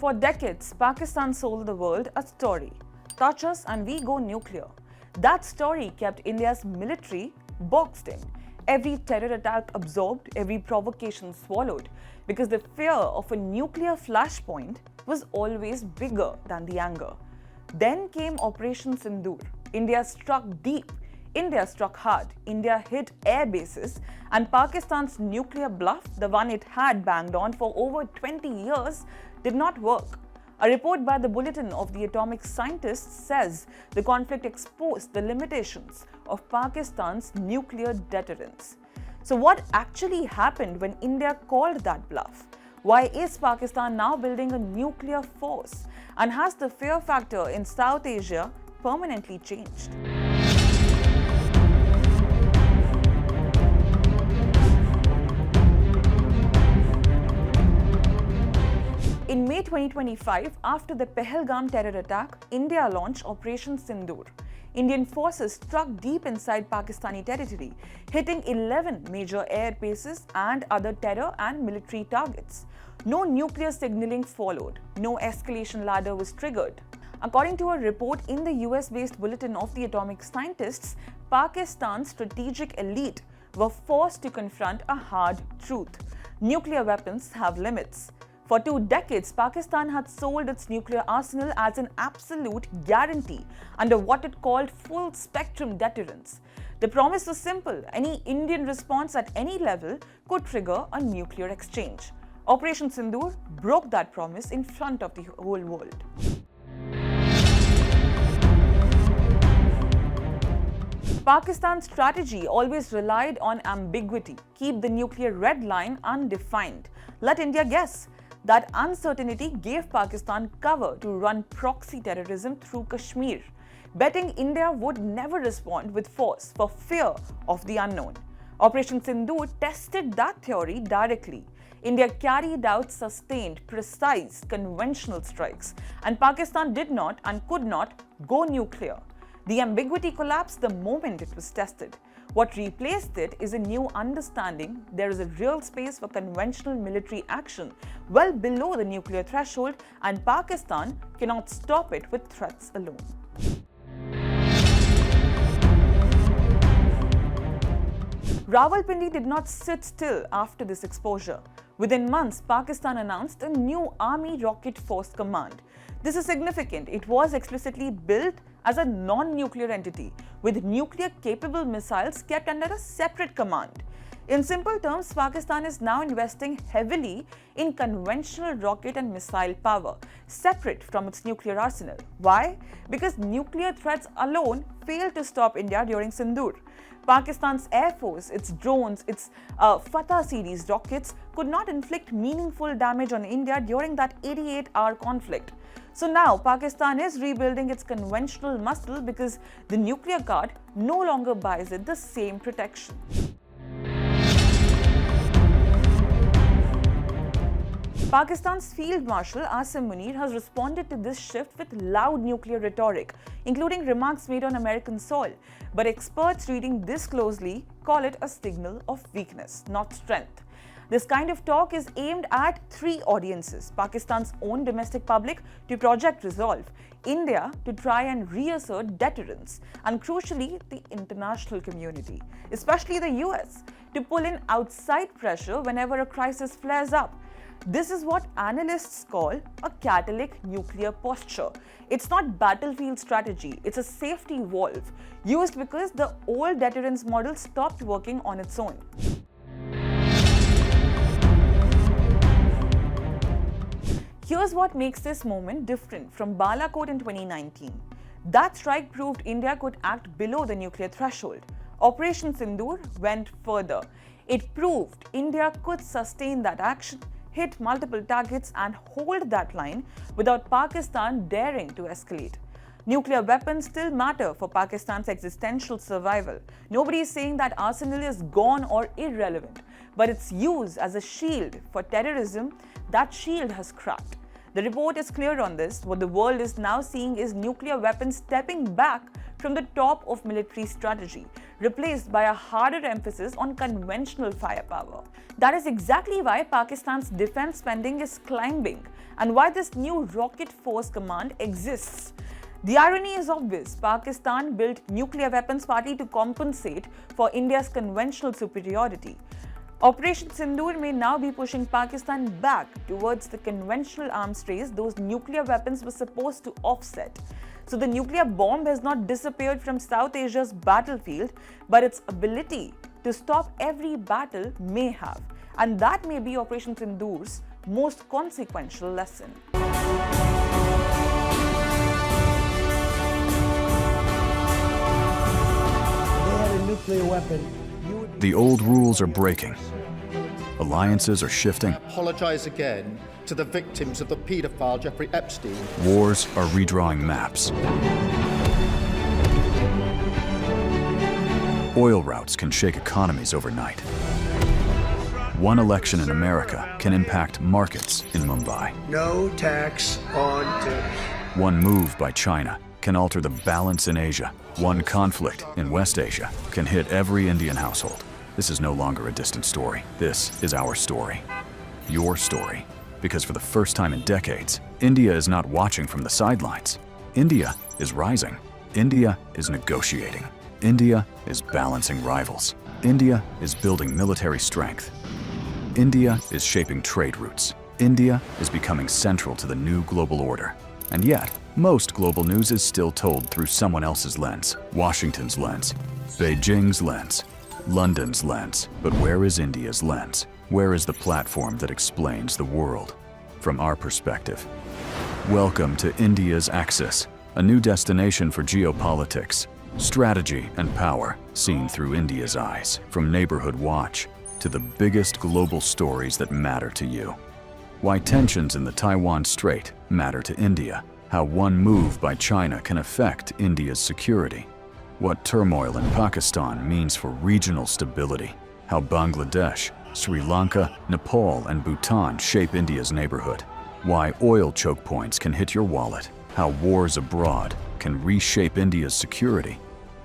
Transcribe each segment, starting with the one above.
For decades, Pakistan sold the world a story. Touch us and we go nuclear. That story kept India's military boxed in. Every terror attack absorbed, every provocation swallowed, because the fear of a nuclear flashpoint was always bigger than the anger. Then came Operation Sindoor. India struck deep. India struck hard. India hit air bases, and Pakistan's nuclear bluff, the one it had banged on for over 20 years, did not work. A report by the Bulletin of the Atomic Scientists says the conflict exposed the limitations of Pakistan's nuclear deterrence. So what actually happened when India called that bluff? Why is Pakistan now building a nuclear force? And has the fear factor in South Asia permanently changed? In May 2025, after the Pahalgam terror attack, India launched Operation Sindoor. Indian forces struck deep inside Pakistani territory, hitting 11 major air bases and other terror and military targets. No nuclear signaling followed. No escalation ladder was triggered. According to a report in the US-based Bulletin of the Atomic Scientists, Pakistan's strategic elite were forced to confront a hard truth. Nuclear weapons have limits. For 2 decades, Pakistan had sold its nuclear arsenal as an absolute guarantee under what it called full-spectrum deterrence. The promise was simple: any Indian response at any level could trigger a nuclear exchange. Operation Sindoor broke that promise in front of the whole world. Pakistan's strategy always relied on ambiguity. Keep the nuclear red line undefined. Let India guess. That uncertainty gave Pakistan cover to run proxy terrorism through Kashmir, betting India would never respond with force for fear of the unknown. Operation Sindoor tested that theory directly. India carried out sustained, precise, conventional strikes, and Pakistan did not and could not go nuclear. The ambiguity collapsed the moment it was tested. What replaced it is a new understanding: there is a real space for conventional military action well below the nuclear threshold, and Pakistan cannot stop it with threats alone. Rawalpindi did not sit still after this exposure. Within months, Pakistan announced a new Army Rocket Force Command. This is significant. It was explicitly built as a non-nuclear entity, with nuclear-capable missiles kept under a separate command. In simple terms, Pakistan is now investing heavily in conventional rocket and missile power, separate from its nuclear arsenal. Why? Because nuclear threats alone failed to stop India during Sindoor. Pakistan's Air Force, its drones, its Fatah series rockets could not inflict meaningful damage on India during that 88-hour conflict. So now Pakistan is rebuilding its conventional muscle because the nuclear card no longer buys it the same protection. Pakistan's Field Marshal Asim Munir has responded to this shift with loud nuclear rhetoric, including remarks made on American soil. But experts reading this closely call it a signal of weakness, not strength. This kind of talk is aimed at 3 audiences: Pakistan's own domestic public to project resolve, India to try and reassert deterrence, and crucially, the international community, especially the US, to pull in outside pressure whenever a crisis flares up. This is what analysts call a catalytic nuclear posture. It's not battlefield strategy, it's a safety valve used because the old deterrence model stopped working on its own. Here's what makes this moment different from Balakot in 2019. That strike proved India could act below the nuclear threshold. Operation Sindoor went further. It proved India could sustain that action, hit multiple targets, and hold that line without Pakistan daring to escalate. Nuclear weapons still matter for Pakistan's existential survival. Nobody is saying that arsenal is gone or irrelevant, but its use as a shield for terrorism, that shield has cracked. The report is clear on this. What the world is now seeing is nuclear weapons stepping back from the top of military strategy, replaced by a harder emphasis on conventional firepower. That is exactly why Pakistan's defense spending is climbing and why this new rocket force command exists. The irony is obvious. Pakistan built nuclear weapons partly to compensate for India's conventional superiority. Operation Sindoor may now be pushing Pakistan back towards the conventional arms race those nuclear weapons were supposed to offset. So the nuclear bomb has not disappeared from South Asia's battlefield, but its ability to stop every battle may have. And that may be Operation Sindoor's most consequential lesson. Nuclear weapon. The old rules are breaking. Alliances are shifting. Apologize again to the victims of the paedophile Jeffrey Epstein. Wars are redrawing maps. Oil routes can shake economies overnight. One election in America can impact markets in Mumbai. No tax on tips. One move by China can alter the balance in Asia. One conflict in West Asia can hit every Indian household. This is no longer a distant story. This is our story. Your story. Because for the first time in decades, India is not watching from the sidelines. India is rising. India is negotiating. India is balancing rivals. India is building military strength. India is shaping trade routes. India is becoming central to the new global order. And yet, most global news is still told through someone else's lens. Washington's lens, Beijing's lens, London's lens. But where is India's lens? Where is the platform that explains the world from our perspective? Welcome to India's Axis, a new destination for geopolitics, strategy and power seen through India's eyes. From Neighborhood Watch to the biggest global stories that matter to you. Why tensions in the Taiwan Strait matter to India. How one move by China can affect India's security. What turmoil in Pakistan means for regional stability. How Bangladesh, Sri Lanka, Nepal, and Bhutan shape India's neighborhood. Why oil choke points can hit your wallet. How wars abroad can reshape India's security.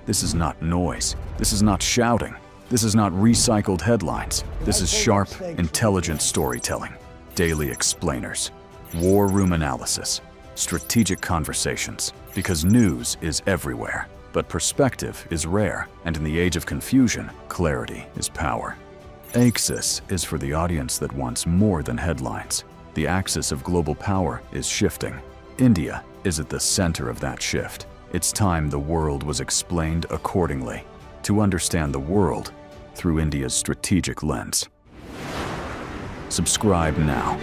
This is not noise. This is not shouting. This is not recycled headlines. This is sharp, intelligent storytelling. Daily explainers, war room analysis, strategic conversations. Because news is everywhere, but perspective is rare, and in the age of confusion, clarity is power. Axis is for the audience that wants more than headlines. The axis of global power is shifting. India is at the center of that shift. It's time the world was explained accordingly, to understand the world through India's strategic lens. Subscribe now.